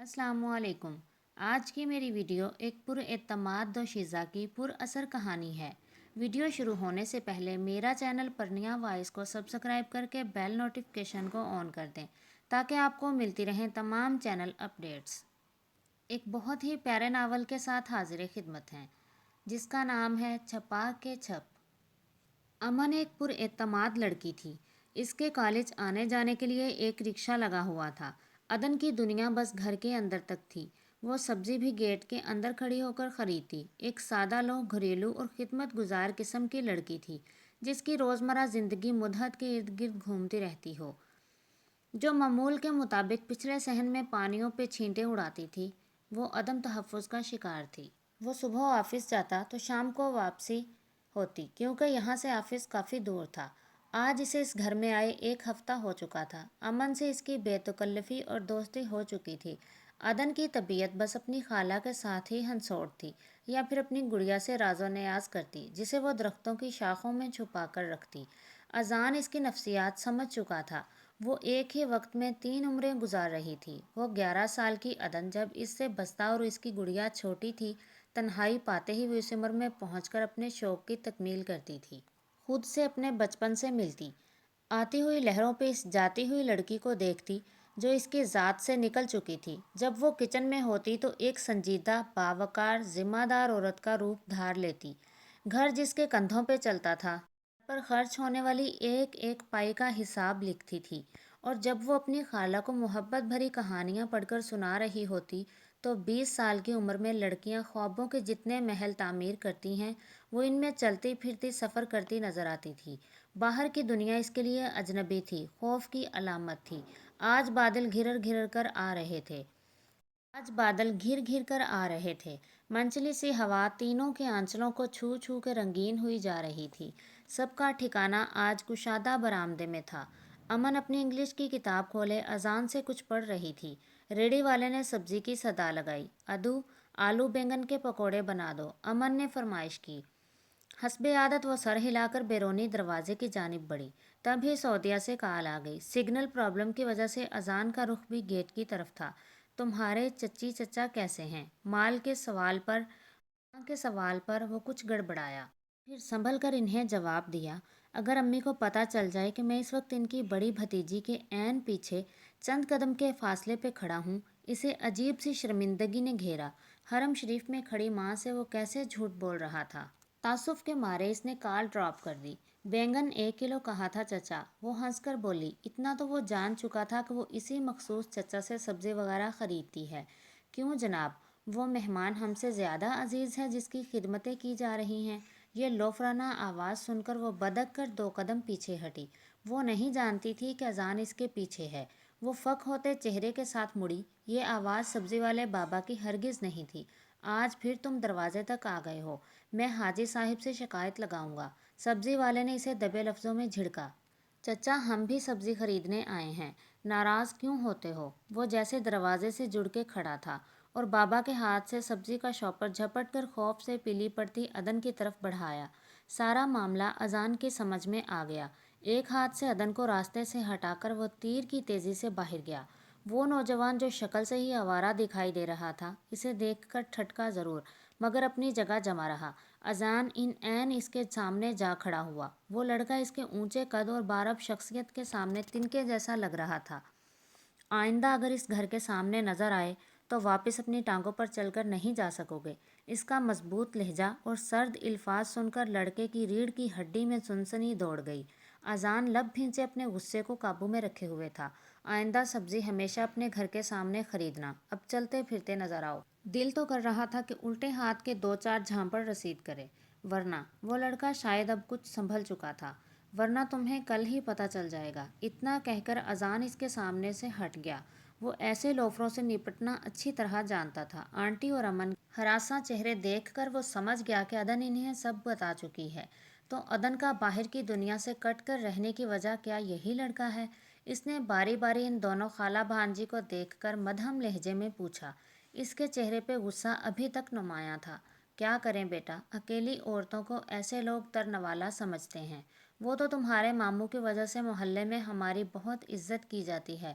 السلام علیکم۔ آج کی میری ویڈیو ایک پر اعتماد دوشیزہ کی پر اثر کہانی ہے۔ ویڈیو شروع ہونے سے پہلے میرا چینل پرنیا وائس کو سبسکرائب کر کے بیل نوٹیفیکیشن کو آن کر دیں تاکہ آپ کو ملتی رہیں تمام چینل اپڈیٹس۔ ایک بہت ہی پیارے ناول کے ساتھ حاضر خدمت ہیں جس کا نام ہے چھپا کے چھپ۔ امن ایک پر اعتماد لڑکی تھی۔ اس کے کالج آنے جانے کے لیے ایک رکشہ لگا ہوا تھا۔ عدن کی دنیا بس گھر کے اندر تک تھی۔ وہ سبزی بھی گیٹ کے اندر کھڑی ہو کر خریدتی۔ ایک سادہ لوح گھریلو اور خدمت گزار قسم کی لڑکی تھی جس کی روزمرہ زندگی مدحت کے ارد گرد گھومتی رہتی ہو، جو معمول کے مطابق پچھلے صحن میں پانیوں پہ چھینٹے اڑاتی تھی۔ وہ عدم تحفظ کا شکار تھی۔ وہ صبح آفس جاتا تو شام کو واپسی ہوتی کیونکہ یہاں سے آفس کافی دور تھا۔ آج اسے اس گھر میں آئے ایک ہفتہ ہو چکا تھا۔ امن سے اس کی بے تکلفی اور دوستی ہو چکی تھی۔ عدن کی طبیعت بس اپنی خالہ کے ساتھ ہی ہنسوڑ تھی یا پھر اپنی گڑیا سے راز و نیاز کرتی جسے وہ درختوں کی شاخوں میں چھپا کر رکھتی۔ اذان اس کی نفسیات سمجھ چکا تھا۔ وہ ایک ہی وقت میں 3 عمریں گزار رہی تھی۔ وہ 11 سال کی عدن جب اس سے بستہ اور اس کی گڑیا چھوٹی تھی، تنہائی پاتے ہی وہ اس عمر میں پہنچ کر اپنے شوق کی تکمیل کرتی تھی۔ خود سے اپنے بچپن سے ملتی۔ آتی ہوئی لہروں پہ اس جاتی ہوئی لڑکی کو دیکھتی جو اس کی ذات سے نکل چکی تھی۔ جب وہ کچن میں ہوتی تو ایک سنجیدہ، باوقار، ذمہ دار عورت کا روپ دھار لیتی۔ گھر جس کے کندھوں پہ چلتا تھا، گھر پر خرچ ہونے والی ایک ایک پائی کا حساب لکھتی تھی، اور جب وہ اپنی خالہ کو محبت بھری کہانیاں پڑھ کر سنا رہی ہوتی تو 20 سال کی عمر میں لڑکیاں خوابوں کے جتنے محل تعمیر کرتی ہیں وہ ان میں چلتی پھرتی سفر کرتی نظر آتی تھی۔ باہر کی دنیا اس کے لیے اجنبی تھی، خوف کی علامت تھی۔ آج بادل گھر گھر کر آ رہے تھے۔ آج بادل گھر گھر کر آ رہے تھے۔ منچلی سی ہوا تینوں کے آنچلوں کو چھو چھو کے رنگین ہوئی جا رہی تھی۔ سب کا ٹھکانہ آج کشادہ برآمدے میں تھا۔ امن اپنی انگلش کی کتاب کھولے اذان سے کچھ پڑھ رہی تھی۔ ریڑھی والے نے سبزی کی صدا لگائی۔ ادو، آلو بینگن کے پکوڑے بنا دو، امن نے فرمائش کی۔ حسب عادت وہ سر ہلا کر بیرونی دروازے کی جانب بڑھی۔ تب ہی سعودیہ سے کال آ گئی۔ سگنل پرابلم کی وجہ سے اذان کا رخ بھی گیٹ کی طرف تھا۔ تمہارے چچی چچا کیسے ہیں؟ ماں کے سوال پر وہ کچھ گڑبڑایا، پھر سنبھل کر انہیں جواب دیا، اگر امی کو پتہ چل جائے کہ میں اس وقت ان کی بڑی بھتیجی کے عین پیچھے چند قدم کے فاصلے پہ کھڑا ہوں۔ اسے عجیب سی شرمندگی نے گھیرا۔ حرم شریف میں کھڑی ماں سے وہ کیسے جھوٹ بول رہا تھا؟ تعصب کے مارے اس نے کال ڈراپ کر دی۔ بینگن 1 کلو کہا تھا چچا، وہ ہنس کر بولی۔ اتنا تو وہ جان چکا تھا کہ وہ اسی مخصوص چچا سے سبزی وغیرہ خریدتی ہے۔ کیوں جناب، وہ مہمان ہم سے زیادہ عزیز ہے جس کی خدمتیں کی جا رہی ہیں؟ یہ لوفرانہ آواز سن کر وہ بدک کر 2 قدم پیچھے ہٹی۔ وہ نہیں جانتی تھی کہ اذان اس کے پیچھے ہے۔ وہ فک ہوتے چہرے کے ساتھ مڑی۔ یہ آواز سبزی والے بابا کی ہرگز نہیں تھی۔ آج پھر تم دروازے تک آ گئے ہو، میں حاجی صاحب سے شکایت لگاؤں گا۔ سبزی والے نے اسے دبے لفظوں میں جھڑکا۔ چچا، ہم بھی سبزی خریدنے آئے ہیں، ناراض کیوں ہوتے ہو؟ وہ جیسے دروازے سے جڑ کے کھڑا تھا اور بابا کے ہاتھ سے سبزی کا شاپر جھپٹ کر خوف سے پیلی پڑتی عدن کی طرف بڑھایا۔ سارا معاملہ اذان کی سمجھ میں آ گیا۔ ایک ہاتھ سے عدن کو راستے سے ہٹا کر وہ تیر کی تیزی سے باہر گیا۔ وہ نوجوان جو شکل سے ہی آوارہ دکھائی دے رہا تھا، اسے دیکھ کر ٹھٹکا ضرور مگر اپنی جگہ جما رہا۔ اذان عین اس کے سامنے جا کھڑا ہوا۔ وہ لڑکا اس کے اونچے قد اور بارب شخصیت کے سامنے تنکے جیسا لگ رہا تھا۔ آئندہ اگر اس گھر کے سامنے نظر آئے تو واپس اپنی ٹانگوں پر چل کر نہیں جا سکو گے۔ اس کا مضبوط لہجہ اور سرد الفاظ سن کر لڑکے کی ریڑھ کی ہڈی میں سنسنی دوڑ گئی۔ اذان لب بھینچے اپنے غصے کو قابو میں رکھے ہوئے تھا۔ آئندہ سبزی ہمیشہ اپنے گھر کے سامنے خریدنا، اب چلتے پھرتے نظر آؤ۔ دل تو کر رہا تھا کہ الٹے ہاتھ کے 2-4 جھانپڑ رسید کرے، ورنہ وہ لڑکا شاید اب کچھ سنبھل چکا تھا، ورنہ تمہیں کل ہی پتہ چل جائے گا۔ اتنا کہہ کر اذان اس کے سامنے سے ہٹ گیا۔ وہ ایسے لوفروں سے نپٹنا اچھی طرح جانتا تھا۔ آنٹی اور امن ہراساں چہرے دیکھ کر وہ سمجھ گیا کہ عدن انہیں سب بتا چکی ہے۔ تو عدن کا باہر کی دنیا سے کٹ کر رہنے کی وجہ کیا یہی لڑکا ہے؟ اس نے باری باری ان دونوں خالہ بھانجی کو دیکھ کر مدھم لہجے میں پوچھا۔ اس کے چہرے پہ غصہ ابھی تک نمایاں تھا۔ کیا کریں بیٹا، اکیلی عورتوں کو ایسے لوگ ترنوالا سمجھتے ہیں۔ وہ تو تمہارے ماموں کی وجہ سے محلے میں ہماری بہت عزت کی جاتی ہے۔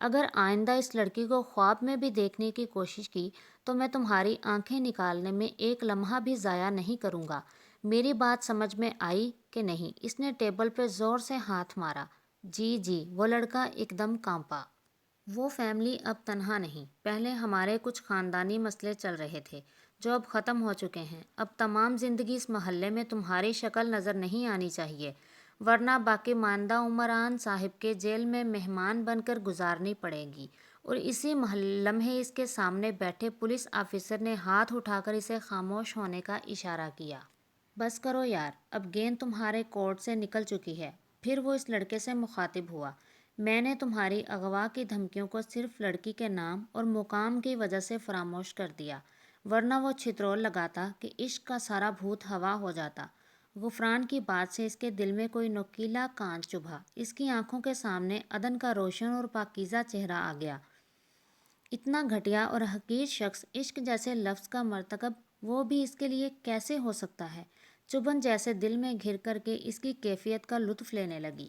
اگر آئندہ اس لڑکی کو خواب میں بھی دیکھنے کی کوشش کی تو میں تمہاری آنکھیں نکالنے میں ایک لمحہ بھی ضائع نہیں کروں گا۔ میری بات سمجھ میں آئی کہ نہیں؟ اس نے ٹیبل پہ زور سے ہاتھ مارا۔ جی جی، وہ لڑکا ایک دم کانپا۔ وہ فیملی اب تنہا نہیں۔ پہلے ہمارے کچھ خاندانی مسئلے چل رہے تھے جو اب ختم ہو چکے ہیں۔ اب تمام زندگی اس محلے میں تمہاری شکل نظر نہیں آنی چاہیے، ورنہ باقی ماندہ عمران صاحب کے جیل میں مہمان بن کر گزارنی پڑے گی۔ اور اسی لمحے اس کے سامنے بیٹھے پولیس آفیسر نے ہاتھ اٹھا کر اسے خاموش ہونے کا اشارہ کیا۔ بس کرو یار، اب گیند تمہارے کورٹ سے نکل چکی ہے۔ پھر وہ اس لڑکے سے مخاطب ہوا۔ میں نے تمہاری اغوا کی دھمکیوں کو صرف لڑکی کے نام اور مقام کی وجہ سے فراموش کر دیا، ورنہ وہ چھترول لگاتا کہ عشق کا سارا بھوت ہوا ہو جاتا۔ غفران کی بات سے اس کے دل میں کوئی نوکیلا کانچ چبھا۔ اس کی آنکھوں کے سامنے عدن کا روشن اور پاکیزہ چہرہ آ گیا۔ اتنا گھٹیا اور حقیر شخص عشق جیسے لفظ کا مرتکب وہ بھی اس کے لیے کیسے ہو سکتا ہے؟ چبھن جیسے دل میں گھر کر کے اس کی کیفیت کا لطف لینے لگی۔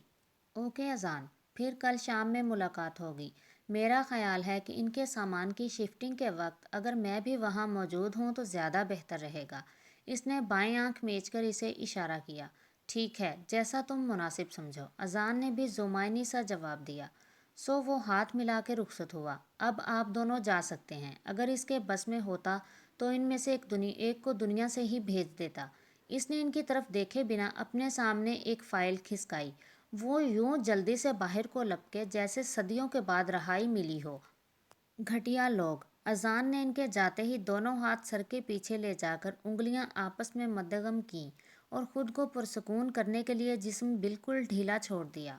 اوکے اذان، پھر کل شام میں ملاقات ہوگی۔ میرا خیال ہے کہ ان کے سامان کی شفٹنگ کے وقت اگر میں بھی وہاں موجود ہوں تو زیادہ بہتر رہے گا۔ اس نے بائیں آنکھ میچ کر اسے اشارہ کیا۔ ٹھیک ہے، جیسا تم مناسب سمجھو، اذان نے بھی زمائنی سا جواب دیا۔ سو وہ ہاتھ ملا کے رخصت ہوا۔ اب آپ دونوں جا سکتے ہیں۔ اگر اس کے بس میں ہوتا تو ان میں سے ایک کو دنیا سے ہی بھیج دیتا۔ اس نے ان کی طرف دیکھے بنا اپنے سامنے ایک فائل کھسکائی۔ وہ یوں جلدی سے باہر کو لپکے جیسے صدیوں کے بعد رہائی ملی ہو۔ گھٹیا لوگ! اذان نے ان کے جاتے ہی دونوں ہاتھ سر کے پیچھے لے جا کر انگلیاں آپس میں مدغم کیں اور خود کو پرسکون کرنے کے لیے جسم بالکل ڈھیلا چھوڑ دیا۔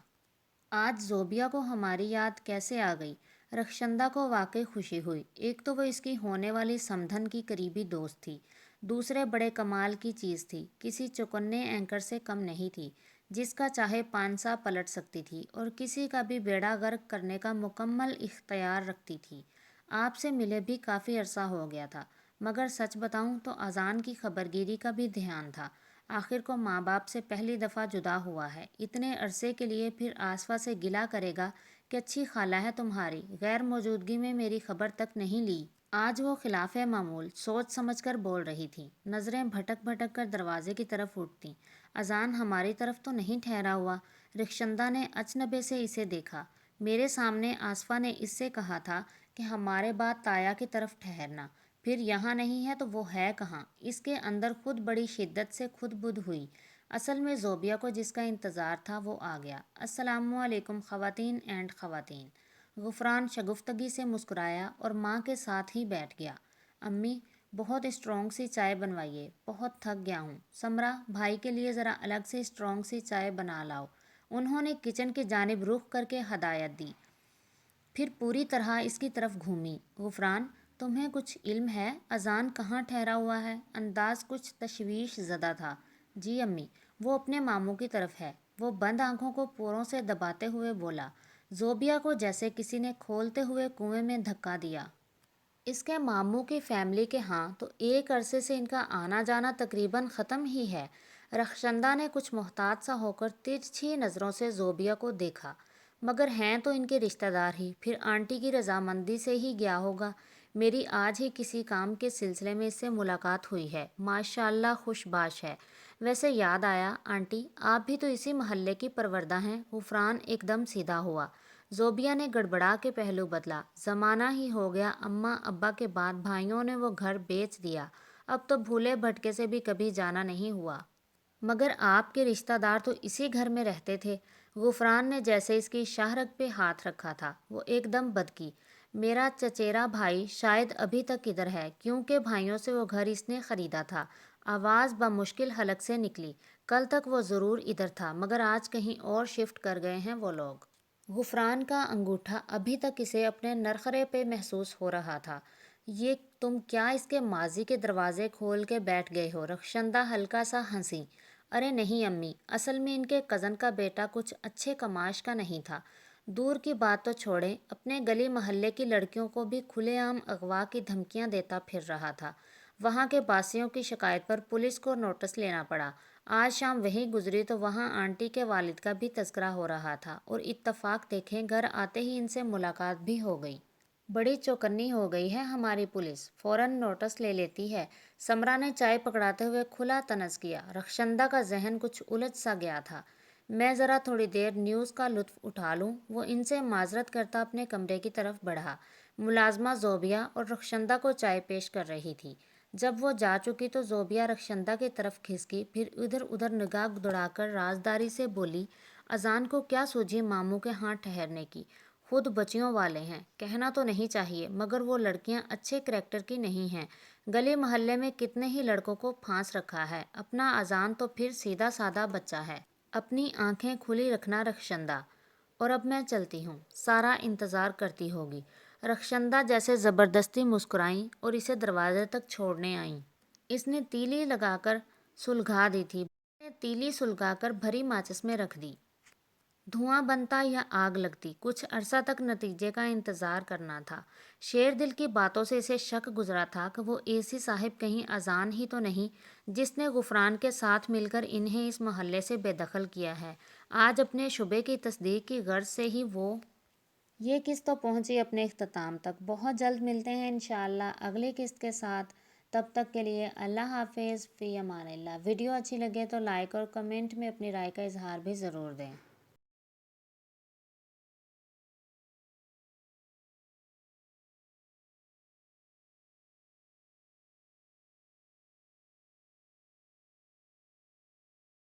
آج زوبیہ کو ہماری یاد کیسے آ گئی؟ رخشندہ کو واقعی خوشی ہوئی۔ ایک تو وہ اس کی ہونے والی سمدھن کی قریبی دوست تھی، دوسرے بڑے کمال کی چیز تھی، کسی چوکنے اینکر سے کم نہیں تھی، جس کا چاہے پانسا پلٹ سکتی تھی اور کسی کا بھی بیڑا غرق کرنے کا مکمل اختیار رکھتی تھی۔ آپ سے ملے بھی کافی عرصہ ہو گیا تھا، مگر سچ بتاؤں تو اذان کی خبرگیری کا بھی دھیان تھا۔ آخر کو ماں باپ سے پہلی دفعہ جدا ہوا ہے، اتنے عرصے کے لیے پھر آصفہ سے گلہ کرے گا کہ اچھی خالہ ہے تمہاری، غیر موجودگی میں میری خبر تک نہیں لی۔ آج وہ خلاف معمول سوچ سمجھ کر بول رہی تھی۔ نظریں بھٹک بھٹک کر دروازے کی طرف اٹھتیں۔ اذان ہماری طرف تو نہیں ٹھہرا ہوا؟ رخشندہ نے اچنبے سے اسے دیکھا۔ میرے سامنے آصفہ نے اس سے کہا تھا کہ ہمارے بعد تایا کی طرف ٹھہرنا، پھر یہاں نہیں ہے تو وہ ہے کہاں؟ اس کے اندر خود بڑی شدت سے خود بدھ ہوئی۔ اصل میں زوبیہ کو جس کا انتظار تھا وہ آ گیا۔ السلام علیکم خواتین اینڈ خواتین۔ غفران شگفتگی سے مسکرایا اور ماں کے ساتھ ہی بیٹھ گیا۔ امی، بہت اسٹرانگ سی چائے بنوائیے، بہت تھک گیا ہوں۔ سمرا، بھائی کے لیے ذرا الگ سے اسٹرانگ سی چائے بنا لاؤ۔ انہوں نے کچن کی جانب رخ کر کے ہدایت دی، پھر پوری طرح اس کی طرف گھومی۔ غفران، تمہیں کچھ علم ہے اذان کہاں ٹھہرا ہوا ہے؟ انداز کچھ تشویش زدہ تھا۔ جی امی، وہ اپنے ماموں کی طرف ہے۔ وہ بند آنکھوں کو پوروں سے دباتے ہوئے بولا۔ زوبیہ کو جیسے کسی نے کھولتے ہوئے کنویں میں دھکا دیا۔ اس کے ماموں کی فیملی کے ہاں تو ایک عرصے سے ان کا آنا جانا تقریباً ختم ہی ہے۔ رخشندہ نے کچھ محتاط سا ہو کر ترچھی نظروں سے زوبیہ کو دیکھا۔ مگر ہیں تو ان کے رشتہ دار ہی، پھر آنٹی کی رضامندی سے ہی گیا ہوگا۔ میری آج ہی کسی کام کے سلسلے میں اس سے ملاقات ہوئی ہے، ماشاء اللہ خوش باش ہے۔ ویسے یاد آیا آنٹی، آپ بھی تو اسی محلے کی پروردہ ہیں۔ غفران ایک دم سیدھا ہوا۔ زوبیہ نے گڑبڑا کے پہلو بدلا۔ زمانہ ہی ہو گیا اماں ابا کے بعد بھائیوں نے وہ گھر بیچ دیا، اب تو بھولے بھٹکے سے بھی کبھی جانا نہیں ہوا۔ مگر آپ کے رشتہ دار تو اسی گھر میں رہتے تھے۔ غفران نے جیسے اس کی شاہ رگ پہ ہاتھ رکھا تھا، وہ ایک دم بدکی۔ میرا چچیرا بھائی شاید ابھی تک ادھر ہے، کیونکہ بھائیوں سے وہ گھر اس نے خریدا تھا۔ آواز بمشکل حلق سے نکلی۔ کل تک وہ ضرور ادھر تھا، مگر آج کہیں اور شفٹ کر گئے ہیں وہ لوگ۔ غفران کا انگوٹھا ابھی تک اسے اپنے نرخرے پہ محسوس ہو رہا تھا۔ یہ تم کیا اس کے ماضی کے دروازے کھول کے بیٹھ گئے ہو؟ رخشندہ ہلکا سا ہنسی۔ ارے نہیں امی، اصل میں ان کے کزن کا بیٹا کچھ اچھے کماش کا نہیں تھا۔ دور کی بات تو چھوڑیں، اپنے گلی محلے کی لڑکیوں کو بھی کھلے عام اغوا کی دھمکیاں دیتا پھر رہا تھا۔ وہاں کے باسیوں کی شکایت پر پولیس کو نوٹس لینا پڑا۔ آج شام وہیں گزری تو وہاں آنٹی کے والد کا بھی تذکرہ ہو رہا تھا اور اتفاق دیکھیں گھر آتے ہی ان سے ملاقات بھی ہو گئی۔ بڑی چوکنی ہو گئی ہے ہماری پولیس، فوراً نوٹس لے لیتی ہے۔ سمرا نے چائے پکڑاتے ہوئے کھلا طنز کیا۔ رخشندہ کا ذہن کچھ الجھ سا گیا تھا۔ میں ذرا تھوڑی دیر نیوز کا لطف اٹھا لوں، وہ ان سے معذرت کرتا اپنے کمرے کی طرف بڑھا۔ ملازمہ زوبیہ اور رخشندہ کو چائے پیش کر رہی تھی۔ جب وہ جا چکی تو زوبیہ رخشندہ کی طرف کھسکی، پھر ادھر ادھر نگاہ دوڑا کر رازداری سے بولی، اذان کو کیا سوجھی ماموں کے ہاں ٹھہرنے کی، خود بچیوں والے ہیں، کہنا تو نہیں چاہیے مگر وہ لڑکیاں اچھے کریکٹر کی نہیں ہیں، گلی محلے میں کتنے ہی لڑکوں کو پھانس رکھا ہے، اپنا اذان تو پھر سیدھا سادہ بچہ ہے۔ اپنی آنکھیں کھلی رکھنا رخشندہ، اور اب میں چلتی ہوں، سارا انتظار کرتی ہوگی۔ رخشندہ جیسے زبردستی مسکرائیں اور اسے دروازے تک چھوڑنے آئیں۔ اس نے تیلی لگا کر سلگھا دی تھی، نے تیلی سلگا کر بھری ماچس میں رکھ دی۔ دھواں بنتا یا آگ لگتی، کچھ عرصہ تک نتیجے کا انتظار کرنا تھا۔ شیر دل کی باتوں سے اسے شک گزرا تھا کہ وہ اے سی صاحب کہیں اذان ہی تو نہیں جس نے غفران کے ساتھ مل کر انہیں اس محلے سے بے دخل کیا ہے۔ آج اپنے شبے کی تصدیق کی غرض سے ہی وہ یہ قسط تو پہنچی اپنے اختتام تک۔ بہت جلد ملتے ہیں انشاءاللہ اگلی قسط کے ساتھ، تب تک کے لیے اللہ حافظ، فی امان اللہ۔ ویڈیو اچھی لگے تو لائک اور کمنٹ میں اپنی رائے کا اظہار بھی ضرور دیں۔